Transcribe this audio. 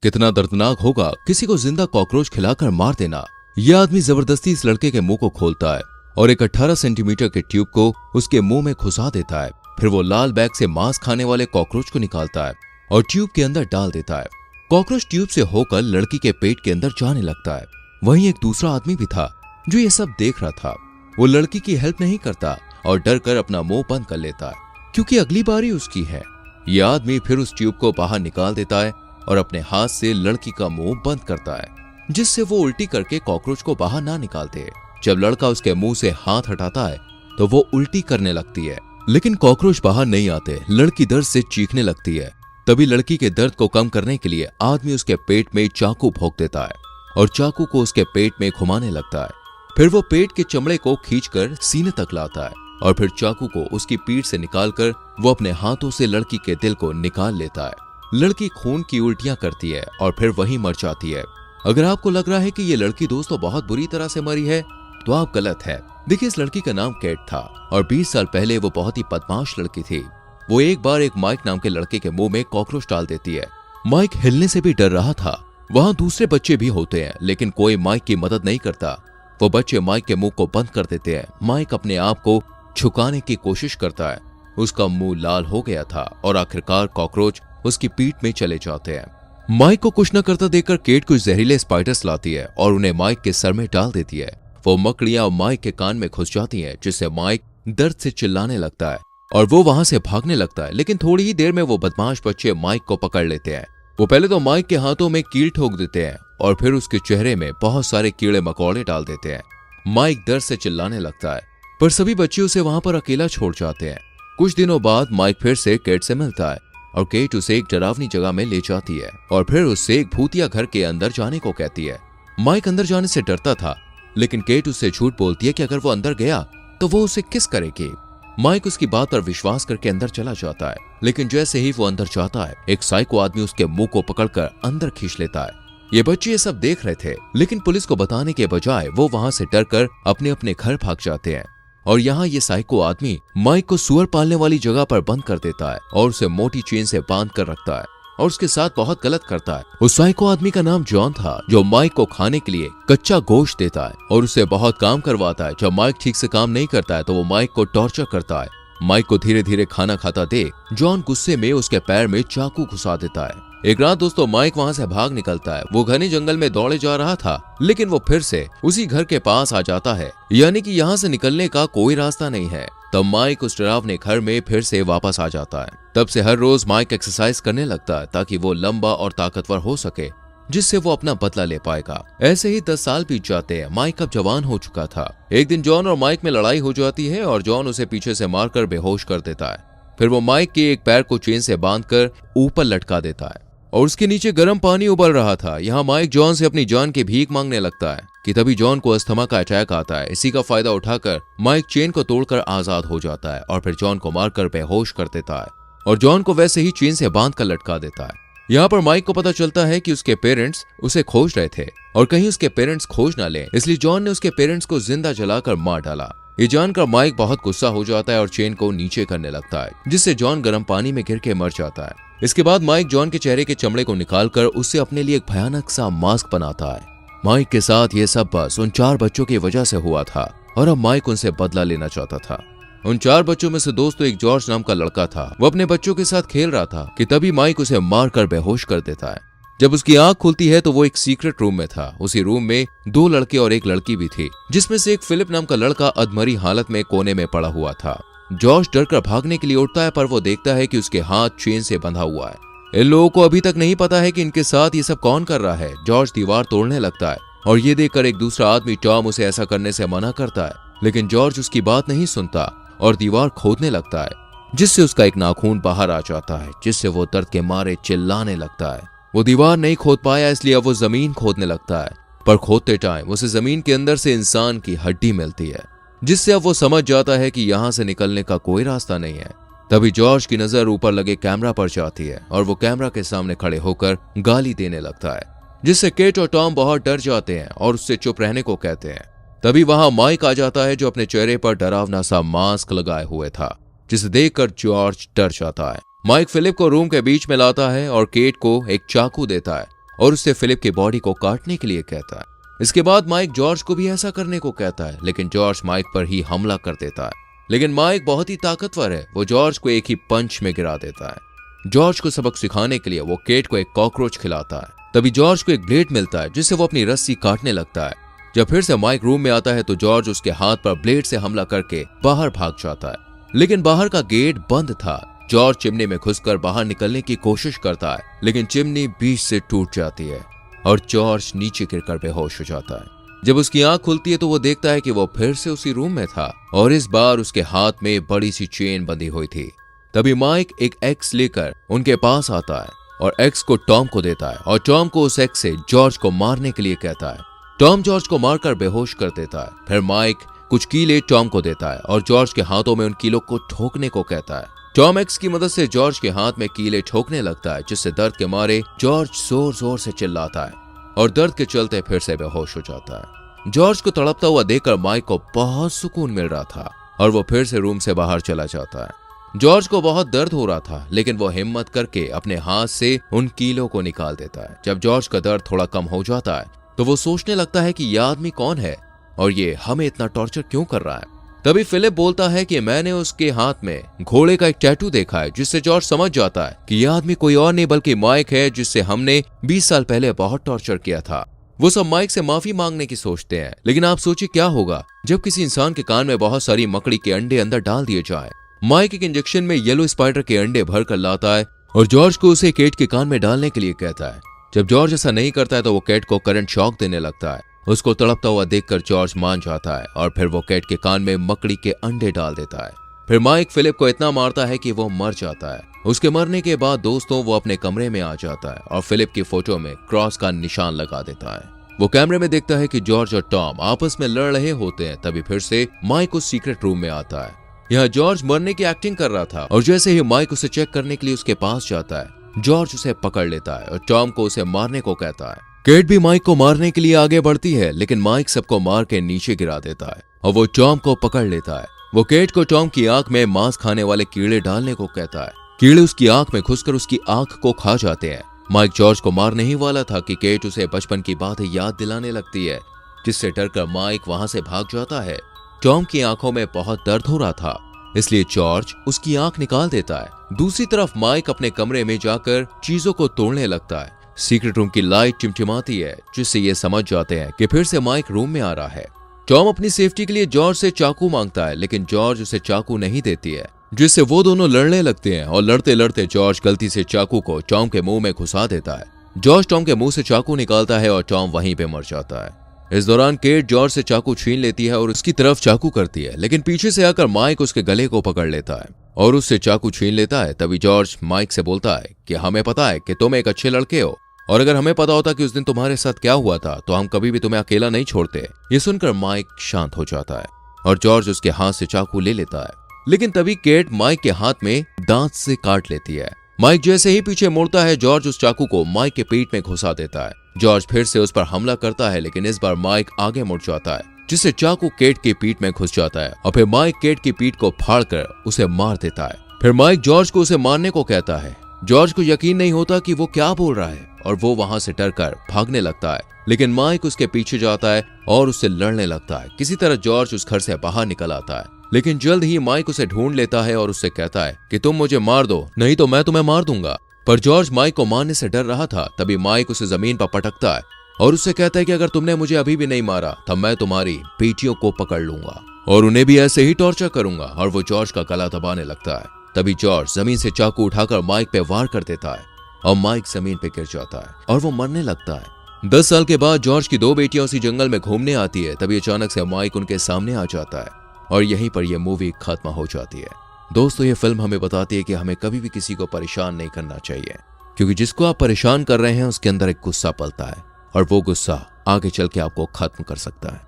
कितना दर्दनाक होगा किसी को जिंदा कॉकरोच खिलाकर मार देना। यह आदमी जबरदस्ती इस लड़के के मुंह को खोलता है और एक 18 सेंटीमीटर के ट्यूब को उसके मुंह में घुसा देता है। फिर वो लाल बैग से मांस खाने वाले कॉकरोच को निकालता है और ट्यूब के अंदर डाल देता है। कॉकरोच ट्यूब से होकर लड़की के पेट के अंदर जाने लगता है। वहीं एक दूसरा आदमी भी था जो ये सब देख रहा था। वो लड़की की हेल्प नहीं करता और डर कर अपना मुंह बंद कर लेता है क्योंकि अगली बारी उसकी है। ये आदमी फिर उस ट्यूब को बाहर निकाल देता है और अपने हाथ से लड़की का मुंह बंद करता है जिससे वो उल्टी करके कॉकरोच को बाहर ना निकालते। जब लड़का उसके मुंह से हाथ हटाता है तो वो उल्टी करने लगती है, लेकिन कॉकरोच बाहर नहीं आते। लड़की दर्द से चीखने लगती है। तभी लड़की के दर्द को कम करने के लिए आदमी उसके पेट में चाकू भोंक देता है और चाकू को उसके पेट में घुमाने लगता है। फिर वो पेट के चमड़े को खींचकर सीने तक लाता है और फिर चाकू को उसकी पीठ से निकालकर वो अपने हाथों से लड़की के दिल को निकाल लेता है। लड़की खून की उल्टियां करती है और फिर वहीं मर जाती है। अगर आपको लग रहा है कि ये लड़की दोस्तों बहुत बुरी तरह से मरी है तो आप गलत है। देखिए, इस लड़की का नाम केट था और 20 साल पहले वो बहुत ही बदमाश लड़की थी। वो एक बार एक माइक नाम के लड़के के मुंह में कॉकरोच डाल देती है। माइक हिलने से भी डर रहा था। वहां दूसरे बच्चे भी होते हैं लेकिन कोई माइक की मदद नहीं करता। वो बच्चे माइक के मुंह को बंद कर देते हैं। माइक अपने आप को छुपाने की कोशिश करता है। उसका मुंह लाल हो गया था और आखिरकार कॉकरोच उसकी पीठ में चले जाते हैं। माइक को कुछ न करता देखकर केट कुछ जहरीले स्पाइडर्स लाती है और उन्हें माइक के सर में डाल देती है। वो मकड़ियां माइक के कान में घुस जाती हैं जिससे माइक दर्द से चिल्लाने लगता है और वो वहां से भागने लगता है। लेकिन थोड़ी ही देर में वो बदमाश बच्चे माइक को पकड़ लेते हैं। वो पहले तो माइक के हाथों में कील ठोक देते हैं और फिर उसके चेहरे में बहुत सारे कीड़े मकोड़े डाल देते हैं। माइक दर्द से चिल्लाने लगता है पर सभी बच्चे उसे वहां पर अकेला छोड़ जाते हैं। कुछ दिनों बाद माइक फिर से केट से मिलता है और केट उसे एक डरावनी जगह में ले जाती है और फिर उससे एक भूतिया घर के अंदर जाने को कहती है। माइक अंदर जाने से डरता था लेकिन केट उससे झूठ बोलती है कि अगर वो अंदर गया तो वो उसे किस करेगी। माइक उसकी बात पर विश्वास करके अंदर चला जाता है लेकिन जैसे ही वो अंदर जाता है एक साइको आदमी उसके मुंह को पकड़कर अंदर खींच लेता है। ये बच्चे ये सब देख रहे थे लेकिन पुलिस को बताने के बजाय वो वहां से डरकर अपने अपने घर भाग जाते हैं और यहाँ ये साइको आदमी माइक को सुअर पालने वाली जगह पर बंद कर देता है और उसे मोटी चेन से बांध कर रखता है और उसके साथ बहुत गलत करता है। उस साइको आदमी का नाम जॉन था जो माइक को खाने के लिए कच्चा गोश्त देता है और उससे बहुत काम करवाता है। जब माइक ठीक से काम नहीं करता है तो वो माइक को टॉर्चर करता है। माइक को धीरे धीरे खाना खाता देख जॉन गुस्से में उसके पैर में चाकू घुसा देता है। एक रात दोस्तों माइक वहां से भाग निकलता है। वो घने जंगल में दौड़े जा रहा था लेकिन वो फिर से उसी घर के पास आ जाता है, यानी कि यहाँ से निकलने का कोई रास्ता नहीं है। तब माइक उस डरावने घर में फिर से वापस आ जाता है। तब से हर रोज माइक एक्सरसाइज करने लगता है ताकि वो लंबा और ताकतवर हो सके जिससे वो अपना बदला ले पाएगा। ऐसे ही 10 साल बीत जाते हैं। माइक अब जवान हो चुका था। एक दिन जॉन और माइक में लड़ाई हो जाती है और जॉन उसे पीछे से मारकर बेहोश कर देता है। फिर वो माइक के एक पैर को चेन से बांधकर ऊपर लटका देता है और उसके नीचे गर्म पानी उबल रहा था। यहाँ माइक जॉन से अपनी जान की भीख मांगने लगता है कि तभी जॉन को अस्थमा का अटैक आता है। इसी का फायदा उठाकर माइक चेन को तोड़कर आजाद हो जाता है और फिर जॉन को मारकर बेहोश कर देता है और जॉन को वैसे ही चेन से बांधकर लटका देता है। यहाँ पर माइक को पता चलता है कि उसके पेरेंट्स उसे खोज रहे थे और कहीं उसके पेरेंट्स खोज ना ले, इसलिए जॉन ने उसके पेरेंट्स को जिंदा जलाकर मार डाला। ये जानकर माइक बहुत गुस्सा हो जाता है और चेन को नीचे करने लगता है जिससे जॉन गर्म पानी में गिर के मर जाता है। इसके बाद माइक जॉन के चेहरे के चमड़े को निकालकर उससे अपने लिए एक भयानक सा मास्क बनाता है। माइक के साथ ये सब बस उन 4 बच्चों की वजह से हुआ था और अब माइक उनसे बदला लेना चाहता था। उन 4 बच्चों में से दोस्तों एक जॉर्ज नाम का लड़का था। वो अपने बच्चों के साथ खेल रहा था कि तभी माइक उसे मारकर बेहोश कर देता है। जब उसकी आंख खुलती है तो वो एक सीक्रेट रूम में था। उसी रूम में 2 लड़के और एक लड़की भी थी जिसमें से एक फिलिप नाम का लड़का अधमरी हालत में कोने में पड़ा हुआ था। जॉर्ज डरकर भागने के लिए उठता है पर वो देखता है कि उसके हाथ चेन से बंधा हुआ है। इन लोगों को अभी तक नहीं पता है कि इनके साथ ये सब कौन कर रहा है। जॉर्ज दीवार तोड़ने लगता है और ये देखकर एक दूसरा आदमी टॉम उसे ऐसा करने से मना करता है लेकिन जॉर्ज उसकी बात नहीं सुनता और दीवार खोदने लगता है जिससे उसका एक नाखून बाहर आ जाता है जिससे वो दर्द के मारे चिल्लाने लगता है। वो दीवार नहीं खोद पाया इसलिए अब वो जमीन खोदने लगता है पर खोदते टाइम उसे जमीन के अंदर से इंसान की हड्डी मिलती है जिससे अब वो समझ जाता है कि यहाँ से निकलने का कोई रास्ता नहीं है। तभी जॉर्ज की नजर ऊपर लगे कैमरा पर जाती है और वो कैमरा के सामने खड़े होकर गाली देने लगता है जिससे केट और टॉम बहुत डर जाते हैं और उससे चुप रहने को कहते हैं। तभी वहां माइक आ जाता है जो अपने चेहरे पर डरावना सा मास्क लगाए हुए था जिसे देखकर जॉर्ज डर जाता है। माइक फिलिप को रूम के बीच में लाता है और केट को एक चाकू देता है और उससे फिलिप की बॉडी को काटने के लिए कहता है। इसके बाद माइक जॉर्ज को भी ऐसा करने को कहता है, लेकिन जॉर्ज माइक पर ही हमला कर देता है। लेकिन माइक बहुत ही ताकतवर है, वो जॉर्ज को एक ही पंच में गिरा देता है। जॉर्ज को सबक सिखाने के लिए वो केट को एक कॉकरोच खिलाता है। तभी जॉर्ज को एक ब्लेड मिलता है जिससे वो अपनी रस्सी काटने लगता है। जब फिर से माइक रूम में आता है तो जॉर्ज उसके हाथ पर ब्लेड से हमला करके बाहर भाग जाता है, लेकिन बाहर का गेट बंद था। जॉर्ज चिमनी में घुसकर बाहर निकलने की कोशिश करता है, लेकिन चिमनी बीच से टूट जाती है और जॉर्ज नीचे गिरकर बेहोश हो जाता है। जब उसकी आंख खुलती है तो वो देखता है कि वो फिर से उसी रूम में था और इस बार उसके हाथ में बड़ी सी चेन बंधी हुई थी। तभी माइक एक एक्स लेकर उनके पास आता है और एक्स को टॉम को देता है और टॉम को उस एक्स से जॉर्ज को मारने के लिए कहता है। टॉम जॉर्ज को मारकर बेहोश कर देता है। फिर माइक कुछ कीले टॉम को देता है और जॉर्ज के हाथों में उन कीलों को ठोकने को कहता है। टॉम एक्स की मदद से जॉर्ज के हाथ में कीले ठोकने लगता है, जिससे दर्द के मारे जॉर्ज जोर जोर से चिल्लाता है और दर्द के चलते फिर से बेहोश हो जाता है। जॉर्ज को तड़पता हुआ देखकर माइक को बहुत सुकून मिल रहा था और वो फिर से रूम से बाहर चला जाता है। जॉर्ज को बहुत दर्द हो रहा था, लेकिन वो हिम्मत करके अपने हाथ से उन कीलों को निकाल देता है। जब जॉर्ज का दर्द थोड़ा कम हो जाता है तो वो सोचने लगता है कि यह आदमी कौन है और ये हमें इतना टॉर्चर क्यों कर रहा है। तभी फिलिप बोलता है कि मैंने उसके हाथ में घोड़े का एक टैटू देखा है, जिससे जॉर्ज समझ जाता है कि यह आदमी कोई और नहीं बल्कि माइक है, जिससे हमने 20 साल पहले बहुत टॉर्चर किया था। वो सब माइक से माफी मांगने की सोचते हैं, लेकिन आप सोचिए क्या होगा जब किसी इंसान के कान में बहुत सारी मकड़ी के अंडे अंदर डाल दिए जाए। माइक एक इंजेक्शन में येलो स्पाइडर के अंडे भर कर लाता है और जॉर्ज को उसे केट के कान में डालने के लिए कहता है। जब जॉर्ज ऐसा नहीं करता है तो वो केट को करंट शॉक देने लगता है। उसको तड़पता हुआ देखकर जॉर्ज मान जाता है और फिर वो केट के कान में मकड़ी के अंडे डाल देता है। फिर माइक फिलिप को इतना मारता है कि वो मर जाता है। उसके मरने के बाद दोस्तों वो अपने कमरे में आ जाता है और फिलिप की फोटो में क्रॉस का निशान लगा देता है। वो कैमरे में देखता है कि जॉर्ज और टॉम आपस में लड़ रहे होते हैं। तभी फिर से माइक उस सीक्रेट रूम में आता है। यहाँ जॉर्ज मरने की एक्टिंग कर रहा था और जैसे ही माइक उसे चेक करने के लिए उसके पास जाता है, जॉर्ज उसे पकड़ लेता है और टॉम को उसे मारने को कहता है। केट भी माइक को मारने के लिए आगे बढ़ती है, लेकिन माइक सबको मार के नीचे गिरा देता है और वो टॉम को पकड़ लेता है। वो केट को टॉम की आंख में मांस खाने वाले कीड़े डालने को कहता है। कीड़े उसकी आंख में घुसकर उसकी आंख को खा जाते हैं। माइक जॉर्ज को मारने ही वाला था कि केट उसे बचपन की बातें याद दिलाने लगती है, जिससे डरकर माइक वहां से भाग जाता है। टॉम की आंखों में बहुत दर्द हो रहा था, इसलिए जॉर्ज उसकी आंख निकाल देता है। दूसरी तरफ माइक अपने कमरे में जाकर चीजों को तोड़ने लगता है। सीक्रेट रूम की लाइट टिमटिमाती है, जिससे ये समझ जाते हैं कि फिर से माइक रूम में आ रहा है। टॉम अपनी सेफ्टी के लिए जॉर्ज से चाकू मांगता है, लेकिन जॉर्ज उसे चाकू नहीं देती है, जिससे वो दोनों लड़ने लगते हैं और लड़ते लड़ते जॉर्ज गलती से चाकू को टॉम के मुंह में घुसा देता है। जॉर्ज टॉम के मुंह से चाकू निकालता है और टॉम वहीं पे मर जाता है। इस दौरान केट जॉर्ज से चाकू छीन लेती है और उसकी तरफ चाकू करती है, लेकिन पीछे से आकर माइक उसके गले को पकड़ लेता है और उससे चाकू छीन लेता है। तभी जॉर्ज माइक से बोलता है कि हमें पता है कि तुम एक अच्छे लड़के हो और अगर हमें पता होता कि उस दिन तुम्हारे साथ क्या हुआ था तो हम कभी भी तुम्हें अकेला नहीं छोड़ते। ये सुनकर माइक शांत हो जाता है और जॉर्ज उसके हाथ से चाकू ले लेता है, लेकिन तभी केट माइक के हाथ में दांत से काट लेती है। माइक जैसे ही पीछे मुड़ता है, जॉर्ज उस चाकू को माइक के पीठ में घुसा देता है। जॉर्ज फिर से उस पर हमला करता है, लेकिन इस बार माइक आगे मुड़ जाता है, जिससे चाकू केट की पीठ में घुस जाता है और फिर माइक केट की पीठ को फाड़कर उसे मार देता है। फिर माइक जॉर्ज को उसे मारने को कहता है। जॉर्ज को यकीन नहीं होता कि वो क्या बोल रहा है और वो वहां से डरकर भागने लगता है, लेकिन माइक उसके पीछे जाता है और उससे लड़ने लगता है। किसी तरह जॉर्ज उस घर से बाहर निकल आता है, लेकिन जल्द ही माइक उसे ढूंढ लेता है और उससे कहता है कि तुम मुझे मार दो, नहीं तो मैं तुम्हें मार दूंगा। पर जॉर्ज माइक को मारने से डर रहा था। तभी माइक उसे जमीन पर पटकता है और उससे कहता है कि अगर तुमने मुझे अभी भी नहीं मारा तब मैं तुम्हारी बेटियों को पकड़ लूंगा और उन्हें भी ऐसे ही टॉर्चर करूंगा, और वो जॉर्ज का गला दबाने लगता है। तभी जॉर्ज जमीन से चाकू उठाकर माइक पे वार कर देता है और माइक जमीन पे गिर जाता है और वो मरने लगता है। 10 साल के बाद जॉर्ज की 2 बेटियां उसी जंगल में घूमने आती है। तभी अचानक से माइक उनके सामने आ जाता है और यहीं पर यह मूवी खत्म हो जाती है। दोस्तों, ये फिल्म हमें बताती है कि हमें कभी भी किसी को परेशान नहीं करना चाहिए, क्योंकि जिसको आप परेशान कर रहे हैं उसके अंदर एक गुस्सा पलता है और वो गुस्सा आगे चल के आपको खत्म कर सकता है।